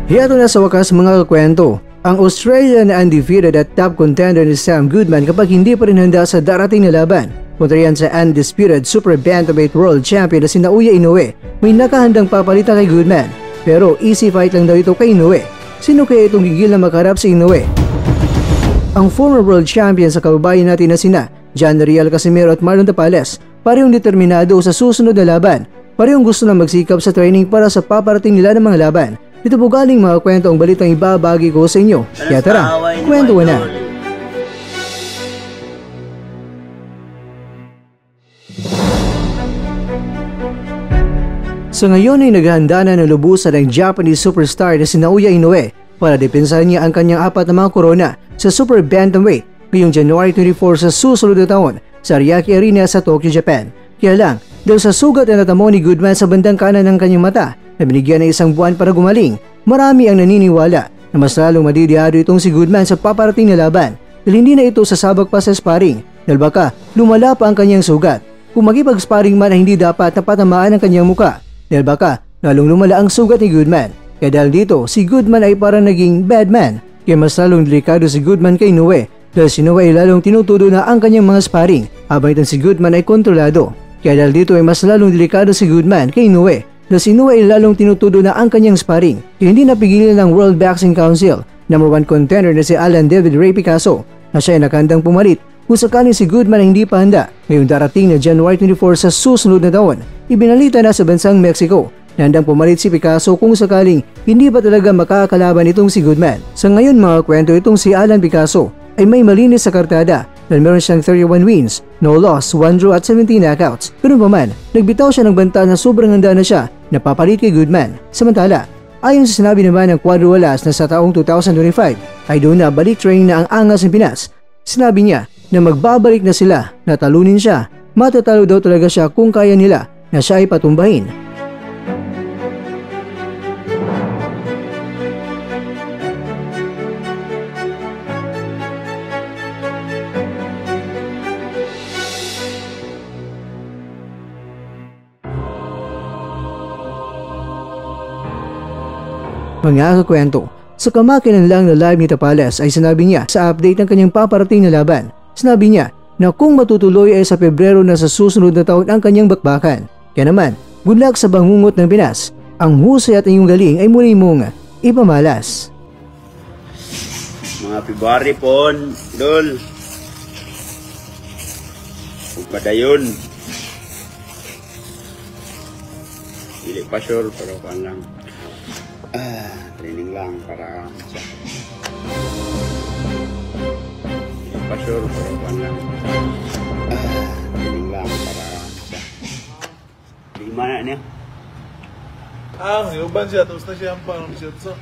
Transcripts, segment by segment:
Hiyato na sa wakas mga kakwento, ang Australian na undefeated at top contender ni Sam Goodman kapag hindi pa rin handa sa darating na laban. Kontra yan sa undisputed Super Bantamweight World Champion na si Naoya Inoue, may nakahandang papalitan kay Goodman. Pero easy fight lang daw ito kay Inoue. Sino kaya itong gigil na makaharap si Inoue? Ang former world champion sa kababayan natin na sina John Riel Casimero at Marlon Tapales, parehong determinado sa susunod na laban. Parehong gusto na magsikap sa training para sa paparating nila ng mga laban. Dito po galing mga kwento ang balitang ibabagi ko sa inyo. Kaya tara, kwento na! Sa ngayon ay naghahanda na ng lubusan ang Japanese superstar na si Naoya Inoue para depensahan niya ang kanyang 4 na mga korona sa Super Bantamweight ngayong January 24 sa susunod na taon sa Ariake Arena sa Tokyo, Japan. Kaya lang, dahil sa sugat na natamo ni Goodman sa bandang kanan ng kanyang mata na binigyan ng 1 buwan para gumaling, marami ang naniniwala na mas lalong madidiyado itong si Goodman sa paparating na laban dahil hindi na ito sasabak pa sa sparring dahil baka lumala pa ang kanyang sugat. Kung magipag-sparring man ay hindi dapat na patamaan ang kanyang muka dahil baka lalong lumala ang sugat ni Goodman. Kaya dahil dito, si Goodman ay parang naging bad man. Kaya mas lalong delikado si Goodman kay Inoue dahil si Inoue ay lalong tinutudo na ang kanyang mga sparring habang itong si Goodman ay kontrolado. Kaya dahil dito ay mas lalong delikado si Goodman kay Inoue dahil si Inoue ay lalong tinutudo na ang kanyang sparring. Kaya hindi napigilan ng World Boxing Council #1 contender na si Alan David Ray Picasso na siya ay nakandang pumalit kung sakaling si Goodman ay hindi pa handa. Ngayong darating na January 24 sa susunod na taon, ibinalita na sa bansang Mexico na handang pumalit si Picasso kung sakaling hindi pa talaga makakalaban itong si Goodman. Sa ngayon mga kwento, itong si Alan Picasso ay may malinis sa kartada dahil meron siyang 31 wins, no loss, 1 draw at 17 knockouts. Pero pa man, nagbitaw siya ng banta na sobrang handa na siya na papalit kay Goodman. Samantala, ayon sa sinabi naman ng Cuadro Walas na sa taong 2025 ay doon na balik training na ang angas ng Pinas. Sinabi niya na magbabalik na sila, na talunin siya. Matatalo daw talaga siya kung kaya nila na siya ay patumbahin. Mga kakwento, sa kamakilan lang na live ni Tapales ay sinabi niya sa update ng kanyang paparating na laban. Sinabi niya na kung matutuloy ay sa Pebrero na sa susunod na taon ang kanyang bakbakan. Kaya naman, good luck sa bangungot ng Pinas. Ang husay at iyong galing ay muli mong ipamalas. Mga February pon, Dol. Pagpadayon. Hindi pa sure, pero kan lang. Training lang para sa hindi pa sure, pero kan lang. Training lang para sa di mana niya? Uban siya, tapos na siya ang parang siya sa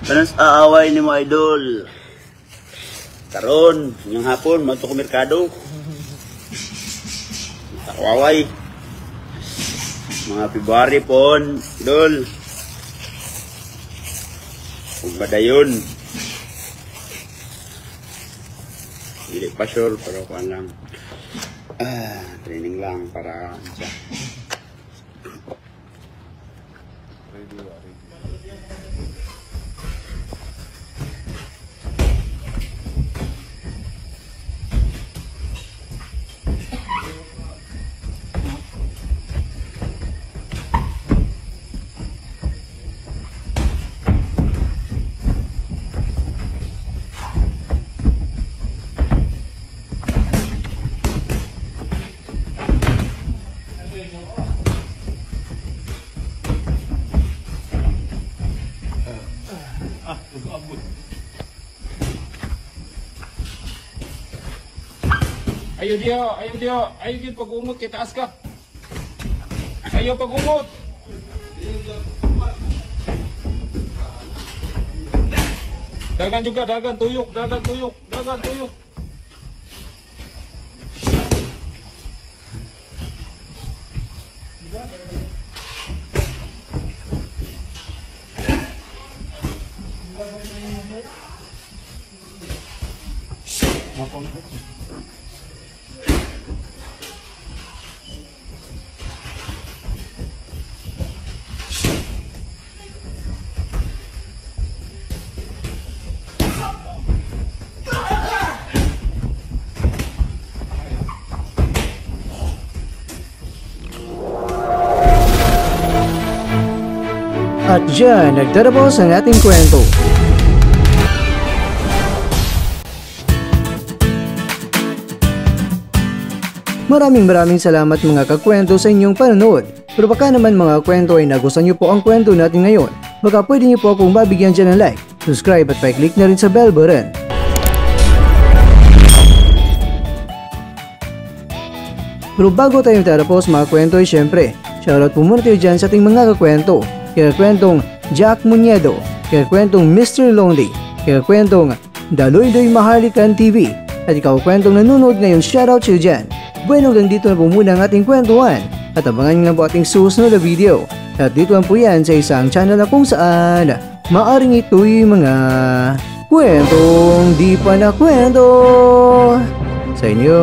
Panas aaway ni mo idol. Karon, ngayong hapon, manto ko merkado. Takawaway. Mga February pon, Dol. Pagpadayon. Hindi pa sure, pero kan lang. Training lang para sa Ayaw din pag-umot kay taas ka. Ayaw pag-umot. Dagan juga, dagan tuyok. At dyan, nagtatapos ang ating kwento. Maraming salamat mga kakwento sa inyong panonood. Pero baka naman mga kwento ay nagustuhan niyo po ang kwento natin ngayon. Baka pwede niyo po akong mabigyan dyan ng like, subscribe at pa-click na rin sa bell button. Pero bago tayo tatapos mga kwento ay syempre, shoutout po muna tayo dyan sa ating mga kakwento. Kaya kwentong Jack Muñedo, kaya kwentong Mr. Lonely, kaya kwentong Daloy-Doy Mahalikan TV, at ikaw kwentong nanonood ngayon, shoutout sa'yo dyan. Bueno, hanggang dito na po muna ang ating kwentuhan at abangan nyo lang po ating susunod na video. At dito lang po yan sa isang channel na kung saan maaring ito'y mga kwentong di pa na kwento sa inyo.